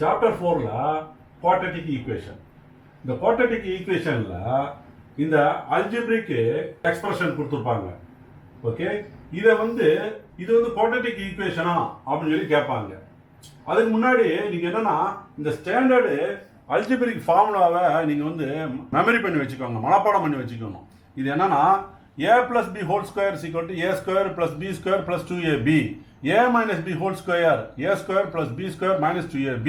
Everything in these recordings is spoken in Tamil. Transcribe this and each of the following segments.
சாப்டர் 4ல குவாட்ரட்டிக் ஈக்குவேஷன். இந்த குவாட்ரட்டிக் ஈக்குவேஷன்ல இந்த அல்ஜிப்ரிக் எக்ஸ்பிரஷன் கொடுத்துருப்பாங்க. ஓகே, இது வந்து குவாட்ரட்டிக் ஈக்குவேஷனா அப்படின்னு சொல்லி கேட்பாங்க. அதுக்கு முன்னாடி நீங்க என்னன்னா இந்த ஸ்டாண்டர்டு அல்ஜிப்ரிக் ஃபார்முலாவை நீங்க வந்து மெமரி பண்ணி வச்சுக்கோங்க, மனப்பாடம் பண்ணி வச்சுக்கணும். இது என்னன்னா a plus b whole square is equal to a square plus b square plus 2ab, a minus b whole square, a square plus b square minus 2ab,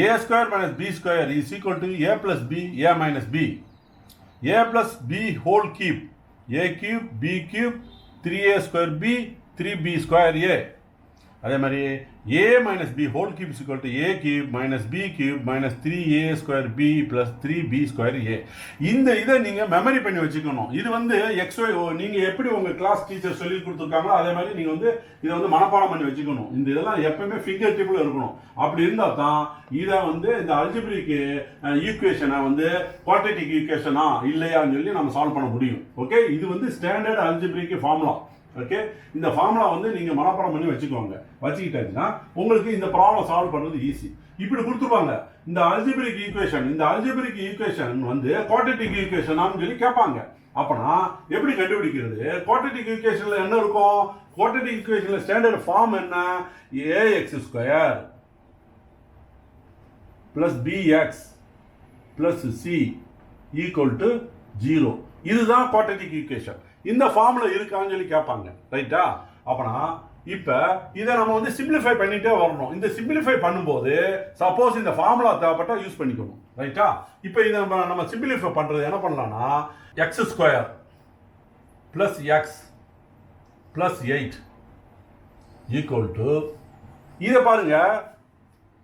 a square minus b square is equal to a plus b, a minus b, a plus b whole cube, a cube, b cube, 3a square b, 3b square a. அதே மாதிரி a minus b whole cube is equal to a cube minus b cube minus 3a square b plus 3b square a. இதை நீங்க மெமரி பண்ணி வச்சுக்கணும். இது வந்து xy நீங்க எப்படி உங்க கிளாஸ் டீச்சர் சொல்லி கொடுத்துருக்காங்களோ அதே மாதிரி நீங்க வந்து இதை வந்து மனப்பாடம் பண்ணி வச்சுக்கணும். இதெல்லாம் எப்பவுமே ஃபிங்கர் டிப்ல இருக்கணும். அப்படி இருந்தா தான் இதை வந்து இந்த அல்ஜிப்ரிக் ஈக்குவேஷனை வந்து குவாட்ரட்டிக் ஈக்குவேஷனா இல்லையான்னு சொல்லி நம்ம சால்வ் பண்ண முடியும். ஓகே, இது வந்து ஸ்டாண்டர்ட் அல்ஜிப்ரிக் ஃபார்முலா. ஓகே, இந்த ஃபார்முலா வந்து நீங்க மனப்பாடம் பண்ணி வச்சுக்கோங்க. வச்சுக்கிட்டாச்சுன்னா உங்களுக்கு இந்த ப்ராப்ளம் சால்வ் பண்றது ஈஸி. இப்படி கொடுத்துருப்பாங்க இந்த அல்ஜிப்ரிக் ஈக்குவேஷன் வந்து குவாட்ரட்டிக் ஈக்குவேஷனான்னு சொல்லி கேட்பாங்க. அப்பனா எப்படி கண்டுபிடிக்கிறது? குவாட்ரட்டிக் ஈக்குவேஷன்ல என்ன இருக்கும்? குவாட்ரட்டிக் ஈக்குவேஷன்ல ஸ்டாண்டர்ட் ஃபார்ம் என்ன? ax square plus bx plus c equal to 0. இதுதான் குவாட்ரட்டிக் ஈக்குவேஷன். இந்த ஃபார்முலா இருக்கான்னு சொல்லி கேட்பாங்க. ரைட்டா? அப்பனா இப்ப இதை நம்ம வந்து சிம்பிளிஃபை பண்ணிட்டே வரணும். இந்த சிம்பிளிஃபை பண்ணும்போது சப்போஸ் இந்த ஃபார்முலா தேவைப்பட்டா யூஸ் பண்ணிக்கணும். ரைட்டா? இப்ப இதை நம்ம சிம்பிளிஃபை பண்றது என்ன பண்ணலாம்னா x square plus x plus 8 equal to இதை பாருங்க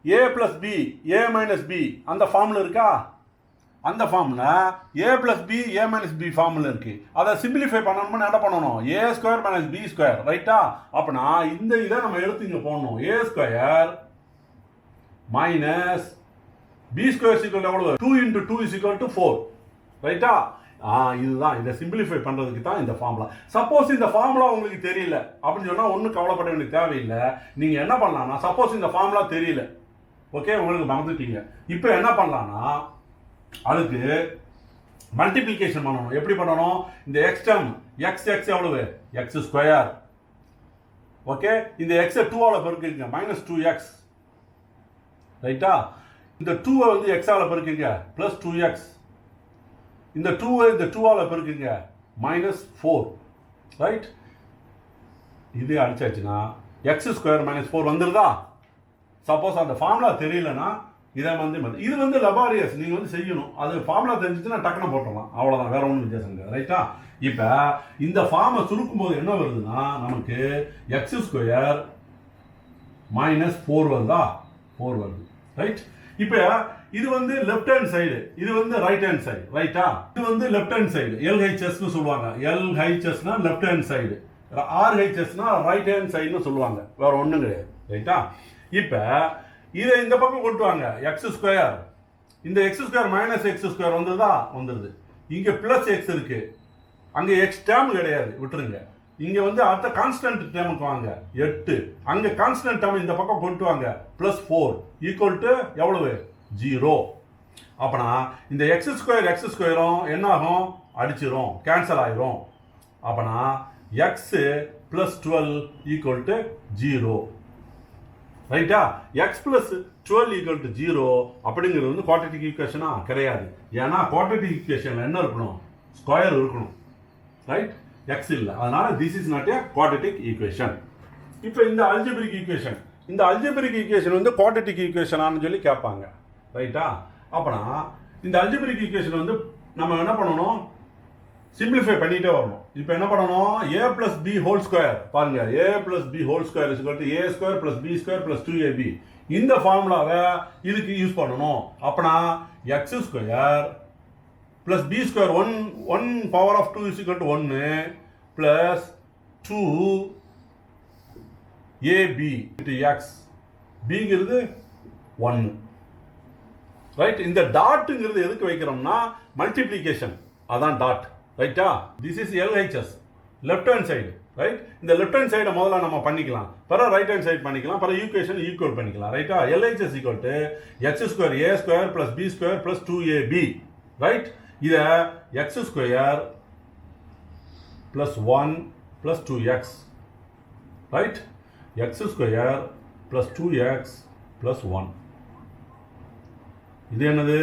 a plus b a minus b அந்த ஃபார்முலா இருக்கா? அந்த ஃபார்ம்ல a plus b a minus b ஃபார்ம்ல இருக்கு. அதை சிம்பிளிஃபை பண்ணணும்னு என்ன பண்ணணும்? a square minus b square. ரைட்டா? அப்பனா இந்த இதை நம்ம எடுத்து இங்க போடணும். a square minus b square equal எவ்வளவு? 2 into 2 is equal to 4. ரைட்டா? இதுதான் இதை சிம்பிளிஃபை பண்றதுக்கு தான் இந்த ஃபார்முலா. சப்போஸ் இந்த ஃபார்முலா உங்களுக்கு தெரியல அப்படின்னு சொன்னா ஒன்றும் கவலைப்பட வேண்டிய தேவையில்லை. நீங்க என்ன பண்ணலாம்னா சப்போஸ் இந்த ஃபார்முலா தெரியல, ஓகே, உங்களுக்கு மறந்துட்டீங்க, இப்போ என்ன பண்ணலாம்னா அதுக்கு மல்டிப்ளிகேஷன் பண்ணணும். எப்படி பண்ணணும்? இந்த எக்ஸ் டேர்ம் எக்ஸ் எவ்வளவு? X square. ஓகே, இந்த எக்ஸ் 2ஆல பெருக்குங்க மைனஸ் 2x. ரைட்டா? இந்த 2 வந்து x ஆல பெருக்குங்க பிளஸ் 2x. இந்த 2 இந்த 2ஆல பெருக்குங்க மைனஸ் 4. ரைட்? இது அடிச்சாச்சுன்னா எக்ஸ் ஸ்கொயர் மைனஸ் 4 வந்துருதா? சப்போஸ் அந்த ஃபார்முலா தெரியலன்னா இதை வந்து இது வந்து லபாரியஸ் நீங்க வந்து செய்யணும். அது ஃபார்முலா தெரிஞ்சுச்சுன்னா டக்குன்னு போட்டலாம், அவ்வளவுதான், வேற ஒன்றும் வித்தியாசம் இல்லை. ரைட்டா? இப்ப இந்த ஃபார்மை சுருக்கும் போது என்ன வருதுன்னா நமக்கு எக்ஸ் ஸ்கொயர் மைனஸ் 4 வருதா? 4 வருது. ரைட்? இப்ப இது வந்து லெஃப்ட் ஹேண்ட் சைடு, இது வந்து ரைட் ஹேண்ட் சைடு. ரைட்டா? இது வந்து லெஃப்ட் ஹேண்ட் சைடு எல்ஹெச்எஸ்னு சொல்லுவாங்க. எல்ஹெச்எஸ்னா லெஃப்ட் ஹேண்ட் சைடு, ஆர்ஹெச்எஸ்னா ரைட் ஹேண்ட் சைடுன்னு சொல்லுவாங்க. வேற ஒன்றும் கிடையாது. ரைட்டா? இப்ப இதை இந்த பக்கம் கொண்டு வாங்க. எக்ஸ் ஸ்கொயர், இந்த x square minus X square வந்துருது. இங்க பிளஸ் எக்ஸ் இருக்கு, அங்க எக்ஸ் டேர்ம் கிடையாது, விட்டுருங்க. இங்க வந்து அடுத்த கான்ஸ்டன்ட் டேர்முக்கு வாங்க 8. அங்க கான்ஸ்டன்ட் டேர்ம் இந்த பக்கம் கொண்டு வாங்க பிளஸ் 4 ஈக்குவல் டு எவ்வளவு? 0. அப்பனா இந்த எக்ஸ் ஸ்கொயரும் என்ன ஆகும்? அடிச்சிரும், கேன்சல் ஆயிரும். அப்பனா எக்ஸ் பிளஸ் 12 ஈக்குவல் டு 0. ரைட்டா? எக்ஸ் பிளஸ் 12 ஈக்குவல் டு 0 அப்படிங்கிறது வந்து குவாட்ரட்டிக் ஈக்குவேஷனா கிடையாது. ஏன்னா குவாட்ரட்டிக் ஈக்குவேஷன்ல என்ன இருக்கணும்? ஸ்கொயர் இருக்கணும். ரைட்? எக்ஸ் இல்லை, அதனால this is not a quadratic equation. இப்போ இந்த அல்ஜிப்ரிக் ஈக்குவேஷன் வந்து குவாட்ரட்டிக் ஈக்குவேஷனான்னு சொல்லி கேட்பாங்க. ரைட்டா? அப்பனா இந்த அல்ஜிப்ரிக் ஈக்குவேஷன் வந்து நம்ம என்ன பண்ணணும்? சிம்பிளிஃபை பண்ணிட்டே வரணும். இப்போ என்ன பண்ணணும்? a plus b whole square பாருங்க, a plus b whole square is equal to a square plus b square plus 2ab. இந்த ஃபார்முலாவை இதுக்கு யூஸ் பண்ணணும். அப்பனா x square plus b square 1 power of 2 is equal to 1 plus 2ab into x. bங்கிறது 1. Right? இந்த டாட்ங்கிறது எதுக்கு வைக்கிறோம்னா மல்டிப்ளிகேஷன், அதான் டாட். ரைட்டா? This is LHS left hand side. Right. இந்த லெஃப்ட் ஹேண்ட் சைடை முதல்ல நம்ம பண்ணிக்கலாம், பிறகு ரைட் ஹேண்ட் சைடு பண்ணிக்கலாம், பிறகு ஈக்குவேஷன் ஈக்குவல் பண்ணிக்கலாம். ரைட்டா? LHS equal to x square a square plus b square plus 2ab. Right. இதை x square plus 1 plus 2x. Right. X square plus 2x plus 1. இது என்னது?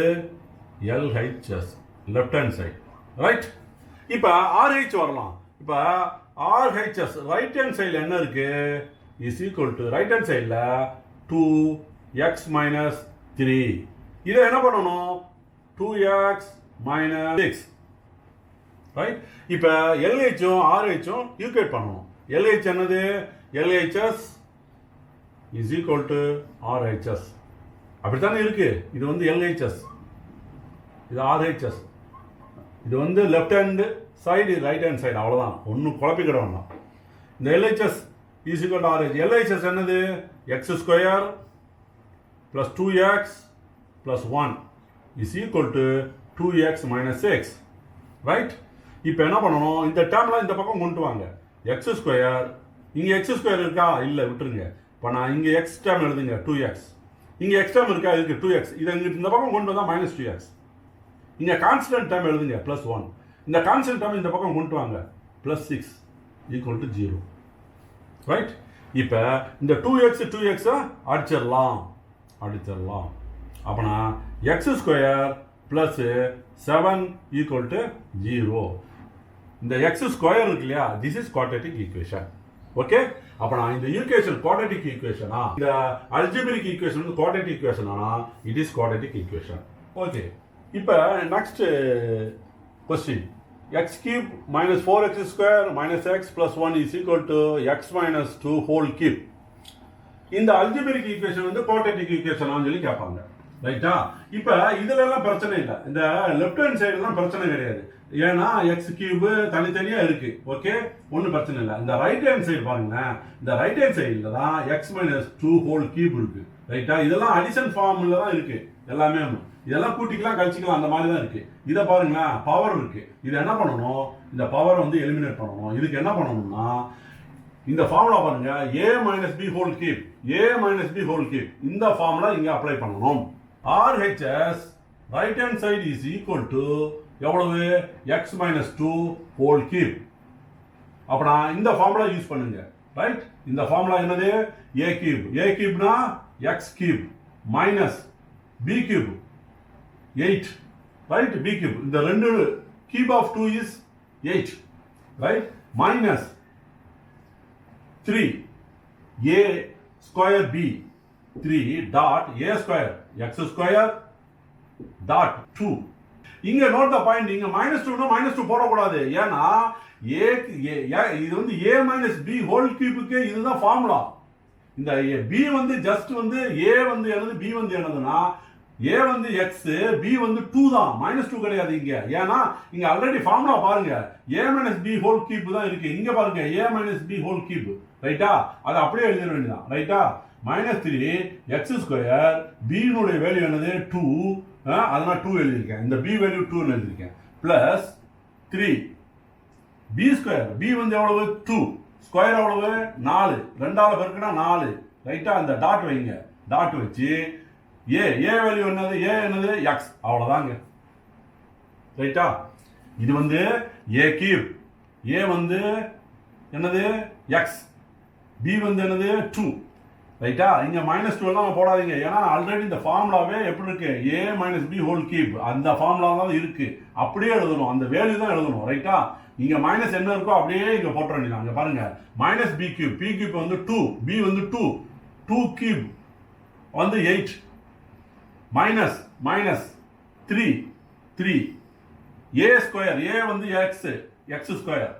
LHS left hand side. Right. இப்போ RH வரலாம். இப்போ RHS ரைட் ஹேண்ட் சைடில் என்ன இருக்கு? Is equal to right hand சைடில் 2x மைனஸ் 3. இதை என்ன பண்ணணும்? 2x minus 6. ரைட். இப்போ LHம் RHம் ஈக்குவேட் பண்ணணும். LH என்னது? LHS is equal to RHS. அப்படித்தானே இருக்கு. இது வந்து LHS, இது RHS. இது வந்து left hand side, right hand side, அவ்வளோதான். ஒன்றும் குழப்பிக்கிட வேண்டாம். இந்த LHS is equal to RH. LHS என்னது? X square plus 2x plus 1 is equal to 2x minus 6. Right. இப்போ என்ன பண்ணணும்? இந்த டேர்ம்லாம் இந்த பக்கம் கொண்டு வாங்க. எக்ஸ் ஸ்கொயர், இங்கே எக்ஸ் ஸ்கொயர் இருக்கா? இல்லை, விட்டுருங்க. இப்போ நான் இங்கே எக்ஸ் டேர்ம் எழுதுங்க 2x. இங்கே எக்ஸ் டேர்ம் இருக்கா? இருக்கு 2x. இதை இங்கிட்டு இந்த பக்கம் கொண்டு வந்தால் மைனஸ் 2x. இங்கே கான்ஸ்டன்ட் டேர்ம் எழுதுங்க ப்ளஸ் 1. இந்த கான்ஸ்டன்ட் டேர்ம் இந்த பக்கம் கொண்டு வாங்க ப்ளஸ் 6 ஈக்குவல் டு 0. ரைட். இப்போ இந்த 2x அடிச்சிடலாம். அப்போனா x square plus 7 equal to 0. இந்த எக்ஸ் ஸ்கொயர் இருக்கு இல்லையா? This is quadratic equation. Okay. அப்போ நான் இந்த ஈக்குவேஷன் குவாட்ரேட்டிக் ஈக்குவேஷனா, இந்த அல்ஜிபிரிக் ஈக்குவேஷன் வந்து குவாட்ரேட்டிக் ஈக்குவேஷனா? It is quadratic equation. Okay. இப்போ next question. x cube minus 4x square minus x plus 1 is equal to x minus 2 whole cube. இந்த அல்ஜிபிரிக் ஈக்குவேஷன் வந்து குவாட்ரேட்டிக் ஈக்குவேஷனான்னு சொல்லி கேட்பாங்க. ரைட்டா? இப்போ இதுல எல்லாம் பிரச்சனை இல்லை. இந்த லெஃப்ட் ஹேண்ட் சைடுலாம் பிரச்சனை கிடையாது. ஏன்னா எக்ஸ் கியூபு தனித்தனியா இருக்கு. ஓகே, ஒன்றும் பிரச்சனை இல்லை. இந்த ரைட் ஹேண்ட் சைடு பாருங்க. இந்த ரைட் ஹேண்ட் சைடில் தான் எக்ஸ் மைனஸ் 2 ஹோல் கியூப் இருக்கு. ரைட்டா? இதெல்லாம் அடிஷன் ஃபார்ம்ல தான் இருக்கு எல்லாமே. இதெல்லாம் கூட்டிக்கலாம் கழிச்சிக்கலாம், அந்த மாதிரி தான் இருக்கு. இதை பாருங்க, பவர் இருக்கு. இதை என்ன பண்ணணும்? இந்த பவர் வந்து எலிமினேட் பண்ணணும். இதுக்கு என்ன பண்ணணும்னா, இந்த ஃபார்முலா பாருங்க, a minus b whole cube, a minus b whole cube. இந்த ஃபார்முலா இங்க அப்ளை பண்ணணும். RHS right hand side is equal to எவ்வளவு? x minus 2 whole cube. அப்பனா இந்த ஃபார்முலா யூஸ் பண்ணுங்க. ரைட். இந்த ஃபார்முலா என்னது? a cube. a கியூப்னா x cube minus b cube 8. Right. b cube. இந்த ரெண்டு cube of 2 is 8. Right. Minus 3 a square b 3 dot a square x square dot 2. இங்க நோட் த பாயிண்ட். இங்க -2 னா -2 போடக்கூடாது. ஏன்னா இது வந்து a மைனஸ் b ஹோல் கியூபுக்கு இதுதான் ஃபார்முலா. இந்த b வந்து ஜஸ்ட் வந்து a வந்து என்னது, b வந்து என்னதுன்னா a வந்து x, b வந்து 2 தான், -2 கிடையாது இங்க. ஏன்னா இங்க ஆல்ரெடி ஃபார்முலா பாருங்க, a minus b whole cube தான் இருக்கு. இங்க பாருங்க a minus b whole cube. ரைட்டா? அது அப்படியே எழுத வேண்டியதான். ரைட்டா? -3 x ஸ்கொயர், b னுடைய வேல்யூ என்னது 2, அதனால 2 எழுதியிருக்கேன். இந்த b வேல்யூ 2 எழுதியிருக்கேன். பிளஸ் 3 b ஸ்கொயர், b வந்து எவ்வளவு 2, ஸ்கொயர் எவ்வளவு 4, 2ஆல பெருக்கினா 4. ரைட்டா? இந்த டாட் வைங்க. டாட் வச்சு a வேல்யூ என்னது, a என்னது x, அவ்வளவுதாங்க. ரைட்டா? இது வந்து a கியூப், a வந்து என்னது x, b வந்து என்னது 2. ரைட்டா? இங்க -2 எல்லாம் போடாதீங்க. ஏன்னா ஆல்ரெடி இந்த ஃபார்முலாவே எப்படி இருக்கு, a minus b whole cube, அந்த ஃபார்முலா தான் இருக்கு. அப்படியே எழுதணும், அந்த வேல்யூ தான் எழுதணும். ரைட்டா? இங்க மைனஸ் என்ன இருக்கோ அப்படியே இங்க போட்டுற வேண்டியது. அங்க பாருங்க, minus b cube, p cube வந்து 2, b வந்து 2 கியூப் வந்து 8, மைனஸ் 3 a ஸ்கொயர், a வந்து x ஸ்கொயர்,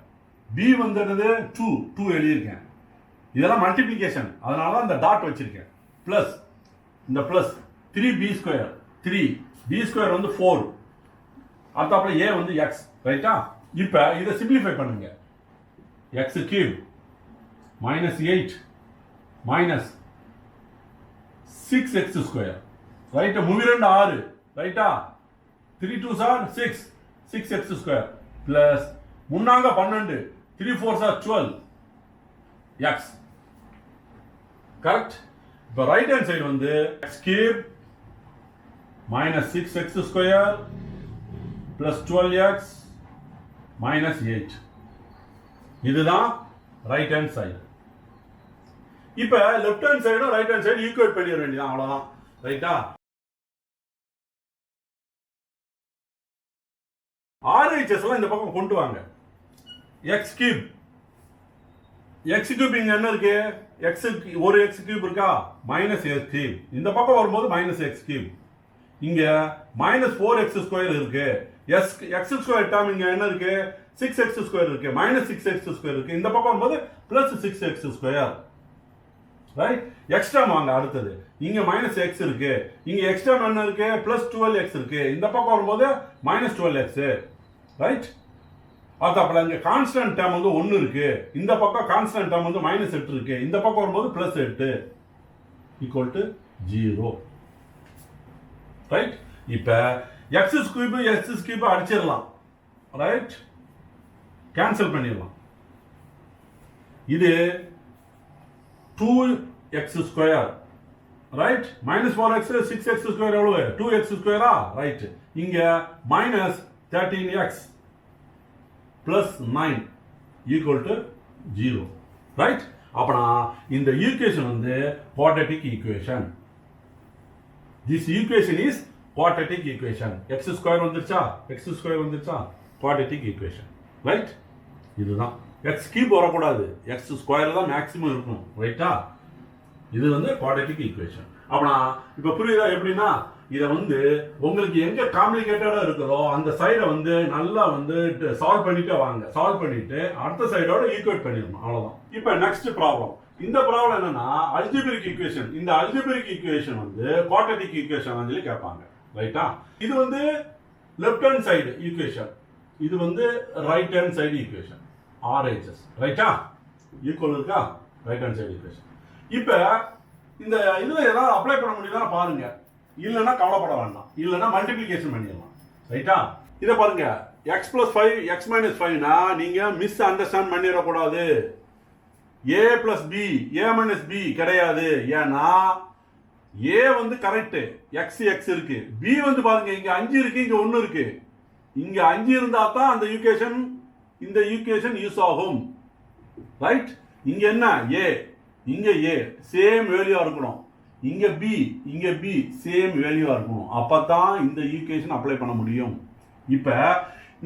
b வந்து என்னது 2 எழுதியிருக்கேன். இதெல்லாம் மல்டிப்ளிகேஷன், அதனால தான் இந்த டாட் வச்சிருக்கேன். பிளஸ் இந்த plus 3b square, 3b square வந்து 4, அடுத்தாப்புல a வந்து x. ரைட்டா? இப்போ இதை சிம்பிளிஃபை பண்ணுங்க. x cube -8 minus 6x square. ரைட்டா? 6. ரைட்டா? 3 2s are 6, 6x square plus 3 12, 3 4s are 12, X. Correct. இப்போ ரைட் ஹேண்ட் சைடு வந்து X cube minus 6x square plus 12x minus 8. இதுதான் ரைட் ஹேண்ட் சைடு. இப்போ லெஃப்ட் ஹேண்ட் சைடும் ரைட் ஹேண்ட் சைடு ஈக்குவேட் பண்ணிட வேண்டியதான், அவ்வளோதான். ரைட்டா? RHS எல்லாம் இந்த பக்கம் கொண்டு வாங்க. எக்ஸ் கியூப், எக்ஸ் கியூப் இங்க என்ன இருக்கு? எக்ஸ் ஒரு எக்ஸ் கியூப் இருக்கா? Minus X cube. இந்த பக்கம் வரும்போது மைனஸ் எக்ஸ் கியூப். இங்க மைனஸ் 4x ஸ்கொயர் இருக்கு. எக்ஸ் ஸ்கொயர் டேர்ம் இங்க என்ன இருக்கு? 6x ஸ்கொயர் இருக்கு. மைனஸ் 6x ஸ்கொயர் இருக்கு. இந்த பக்கம் வரும்போது plus 6x square. Right? X term வாங்க அடுத்தது. இங்க மைனஸ் எக்ஸ் இருக்கு. இங்க எக்ஸ் டேர்ம் என்ன இருக்கு? பிளஸ் 12x இருக்கு. இந்த பக்கம் வரும்போது மைனஸ் 12x. ரைட்? அப்புறம் இங்க கான்ஸ்டன்ட் டேர்ம் வந்து 1 இருக்கு. இந்த பக்கம் கான்ஸ்டன்ட் டேர்ம் வந்து மைனஸ் 8 இருக்கு. இந்த பக்கம் வரும்போது பிளஸ் 8 ஈக்குவல் டு 0. ரைட்? இப்ப எக்ஸ் கியூப் அடிச்சிடலாம். ரைட்? கேன்சல் பண்ணிடலாம். இது 2x square. Right? Minus 4x 6x square எவ்வளவு? 2x ஸ்கொயரா? ரைட். இங்க minus 13x plus 9 equal to 0. Right? அப்பனா இந்த ஈக்குவேஷன் வந்து quadratic equation. This equation is quadratic equation. X square வந்துருச்சா? எக்ஸ் ஸ்கொயர் வந்துருச்சா? Quadratic equation. ரைட்? இதுதான். எக்ஸ் கியூப் வரக்கூடாது, எக்ஸ் ஸ்கொயர் தான் மேக்ஸிமம் இருக்கும். ரைட்டா? இது வந்து குவாட்ரேட்டிக் ஈக்குவேஷன். அப்பனா இப்போ புரியுதா எப்படின்னா? இதை வந்து உங்களுக்கு எங்க காம்ப்ளிகேட்டடா இருக்கிறோ அந்த சைடை வந்து நல்லா வந்து சால்வ் பண்ணிட்டே வாங்க. சால்வ் பண்ணிட்டு அடுத்த சைடோட ஈக்குவேட் பண்ணிடணும், அவ்வளவுதான். இப்போ நெக்ஸ்ட் ப்ராப்ளம். இந்த ப்ராப்ளம் என்னன்னா அல்ஜிபிரிக் ஈக்குவேஷன். இந்த அல்ஜிபிரிக் ஈக்குவேஷன் வந்து குவாட்ரேட்டிக் ஈக்குவேஷன் சொல்லி கேட்பாங்க. ரைட்டா? இது வந்து லெஃப்ட் ஹேண்ட் சைடு ஈக்குவேஷன், இது வந்து right hand side equation. RHS. ரைட்டா? ஈக்குவல் இருக்கா? Right hand side equation. இப்போ இந்த இதுல ஏதாவது அப்ளை பண்ண முடியுதா பாருங்க. இல்லைன்னா கவலைப்பட வேண்டாம். இல்லைன்னா மல்டிபிளிகேஷன் பண்ணிடலாம். ரைட்டா? இதை பாருங்க. எக்ஸ் பிளஸ் 5 எக்ஸ் மைனஸ் 5னா நீங்க மிஸ் அண்டர்ஸ்டாண்ட் பண்ணிடக்கூடாது. ஏ plus b a minus B கிடையாது. ஏன்னா ஏ வந்து கரெக்ட், எக்ஸ் எக்ஸ் இருக்கு. பி வந்து பாருங்க இங்க 5 இருக்கு, இங்க 1 இருக்கு. இங்க 5 இருந்தா தான் அந்த ஈக்குவேஷன், இந்த ஈக்குவேஷன் யூஸ் ஆகும். ரைட்? இங்க என்ன? ஏ, இங்க ஏ சேம் வேல்யூவா இருக்கணும். இங்க பி, இங்க பி சேம் வேல்யூவா இருக்கணும். அப்பதான் இந்த ஈக்குவேஷன் அப்ளை பண்ண முடியும். இப்ப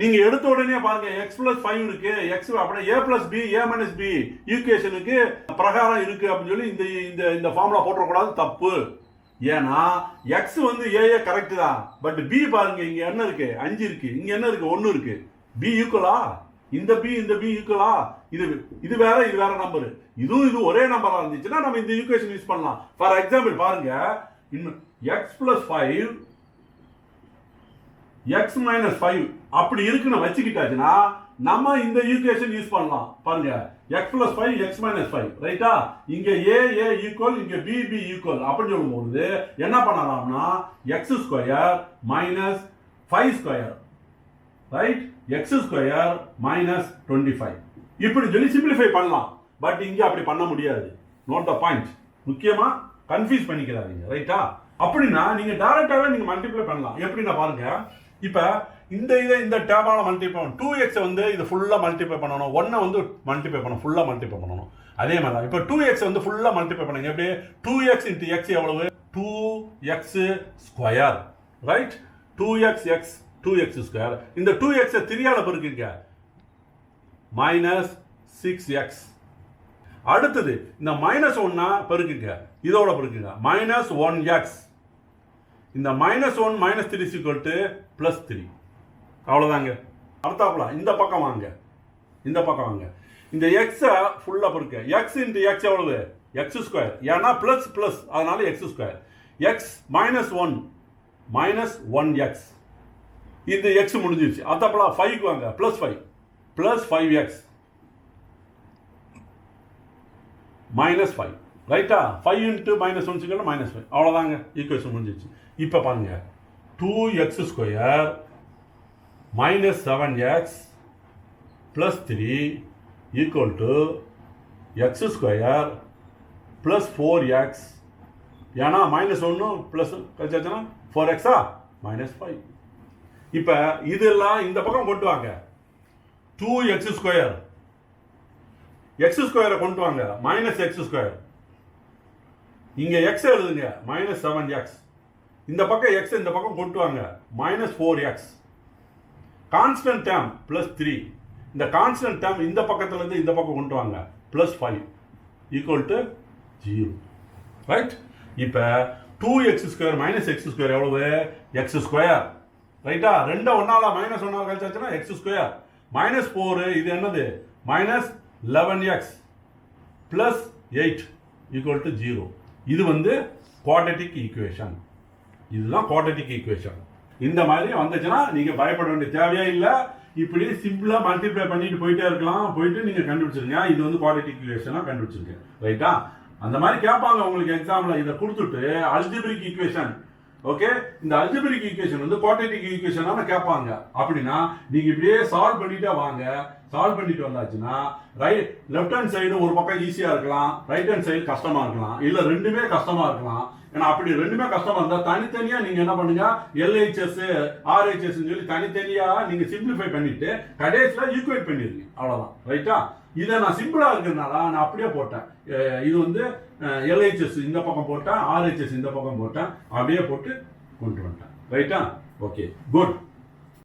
நீங்க எடுத்த உடனே பாருங்க எக்ஸ் பிளஸ் 5 இருக்கு, எக்ஸ் அப்படியே ஏ plus b a minus B ஈக்குவேஷனுக்கு பிரகாரம் இருக்கு அப்படின்னு சொல்லி இந்த இந்த ஃபார்முலா போட்டக்கூடாது, தப்பு. ஏன்னா எக்ஸ் வந்து ஏ கரெக்ட் தான். பட் பி பாருங்க இங்க என்ன இருக்கு? 5 இருக்கு. இங்க என்ன இருக்கு? 1 இருக்கு. பி ஈக்குவலா? இந்த பி ஈக்குவலா? இது வேற, இது வேற நம்பர். இது ஒரே நம்பரா இருந்துச்சுன்னா நம்ம இந்த ஈக்குவேஷன் யூஸ் பண்ணலாம். ஃபார் எக்ஸாம்பிள் பாருங்க, எக்ஸ் பிளஸ் 5 எக்ஸ் மைனஸ் 5 அப்படி இருக்குன்னு வச்சுக்கிட்டாச்சுன்னா நம்ம இந்த ஈக்குவேஷன் யூஸ் பண்ணலாம். பாருங்க, எக்ஸ் பிளஸ் 5 எக்ஸ் மைனஸ் 5. ரைட்டா? இங்க ஏ ஈக்குவல், இங்க பி ஈக்குவல் அப்படின்னு சொல்லும்போது என்ன பண்ணலாம்னா x square minus 5 square, right? X square minus 25 இப்படி சொல்லி சிம்பிளிஃபை பண்ணலாம். பட் இங்க அப்படி பண்ண முடியாது. Note the point. முக்கியமா கன்ஃபியூஸ் பண்ணிக்கிறாங்க. ரைட்டா? அப்படின்னா நீங்க டைரக்டாவே நீங்க மல்டிப்ளை பண்ணலாம். எப்படின்னா பாருங்க, இப்ப இந்த டேர்மால மல்டிப்ளை பண்ணணும். 2x வந்து இது ஃபுல்லா மல்டிப்ளை பண்ணணும். 1 வந்து மல்டிப்ளை பண்ணணும், ஃபுல்லா மல்டிப்ளை பண்ணணும். அதே மாதிரி தான் இப்ப 2x வந்து ஃபுல்லா மல்டிப்ளை பண்ணுங்க. எப்படி? 2x into x எவ்வளவு? 2x square. Right? 2x 2x square. இந்த 2x 3ஆல பெருக்குங்க, மைனஸ் 6x. அடுத்தது இந்த மைனஸ் 1 பெருக்குங்க, இதோட பெருக்குங்க, மைனஸ் 1x. இந்த minus 1 minus 3 is equal to plus 3. அவ்வளோதாங்க. அடுத்தாப்புல இந்த பக்கம் வாங்க, இந்த பக்கம் வாங்க. இந்த எக்ஸை ஃபுல்லாக பெருக்க. எக்ஸ் இன்ட்டு எக்ஸ் எவ்வளவு? X square. ஏன்னா பிளஸ் பிளஸ், அதனால X square. X minus 1 minus 1x. இந்த எக்ஸ் முடிஞ்சிருச்சு. அடுத்தாப்புல 5க்கு வாங்க, பிளஸ் 5 பிளஸ் 5x மைனஸ் 5. ரைட்டா? 5 இன்ட்டு மைனஸ் 1 சிக்கல் மைனஸ் 5. அவ்வளோதாங்க, ஈக்குவேஷன் முடிஞ்சிருச்சு. இப்போ பாருங்க, 2x square minus 7x plus 3 equal to x square plus 4x, ஏன்னா -1 ப்ளஸ் கழிச்சாச்சுன்னா 4x -5. இப்போ இதெல்லாம் இந்த பக்கம் கொண்டு வாங்க. 2x ஸ்கொயர், x ஸ்கொயரை கொண்டு வாங்க, -x ஸ்கொயர். இங்க x எழுதுங்க, -7x. இந்த பக்கம் x இந்த பக்கம் கொண்டு வாங்க, -4x. Constant term +3. இந்த கான்ஸ்டன்ட் டேர்ம் இந்த பக்கத்துல இருந்து இந்த பக்கம் கொண்டு வாங்க, +5 ஈக்குவல் டு 0. ரைட்? இப்போ 2x ஸ்கொயர் -x ஸ்கொயர் எவ்வளவு? x square. ரைட்டா? ரெண்டை ஒன்னால -1 கழிச்சாச்சுன்னா x ஸ்கொயர். -4 இது என்னது? -11x +8 equal to 0. இது வந்து குவாட்ரட்டிக் ஈக்குவேஷன். இதுதான் குவாட்ரட்டிக் ஈக்குவேஷன். இந்த மாதிரி வந்துச்சுன்னா நீங்க பயப்பட வேண்டிய தேவையே இல்லை. இப்படி சிம்பிளா மல்டிப்ளை பண்ணிட்டு போயிட்டே இருக்கலாம். போயிட்டு நீங்க கண்டுபிடிச்சிருங்க, இது வந்து குவாட்ரட்டிக் ஈக்குவேஷனா கண்டுபிடிச்சிருங்க. ரைட்டா? அந்த மாதிரி கேட்பாங்க உங்களுக்கு எக்ஸாம்ல. இதை கொடுத்துட்டு அல்ஜிபிரிக் ஈக்குவேஷன், ஓகே, இந்த அல்ஜிபிரிக் ஈக்குவேஷன் வந்து குவாட்ரட்டிக் ஈக்குவேஷனான கேட்பாங்க. அப்படின்னா நீங்க இப்படியே சால்வ் பண்ணிட்டே வாங்க. சால்வ் பண்ணிட்டு வந்தாச்சுன்னா லெஃப்ட் ஹேண்ட் சைடு ஒரு பக்கம் ஈஸியா இருக்கலாம், ரைட் ஹேண்ட் சைடு கஷ்டமா இருக்கலாம், இல்ல ரெண்டுமே கஷ்டமா இருக்கலாம். ஏன்னா அப்படி ரெண்டுமே கஷ்டமா இருந்தா தனித்தனியா நீங்க என்ன பண்ணுங்க, LHS RHS சொல்லி தனித்தனியா நீங்க சிம்பிளிஃபை பண்ணிட்டு கடைசியில ஈக்குவேட் பண்ணிருங்க. அவ்வளவுதான். ரைட்டா? இதை நான் சிம்பிளா இருக்கிறதுனால நான் அப்படியே போட்டேன். இது வந்து LHS இந்த பக்கம் போட்டேன், RHS இந்த பக்கம் போட்டேன், அப்படியே போட்டு கொண்டு வந்துட்டேன். ரைட்டா? Okay, good.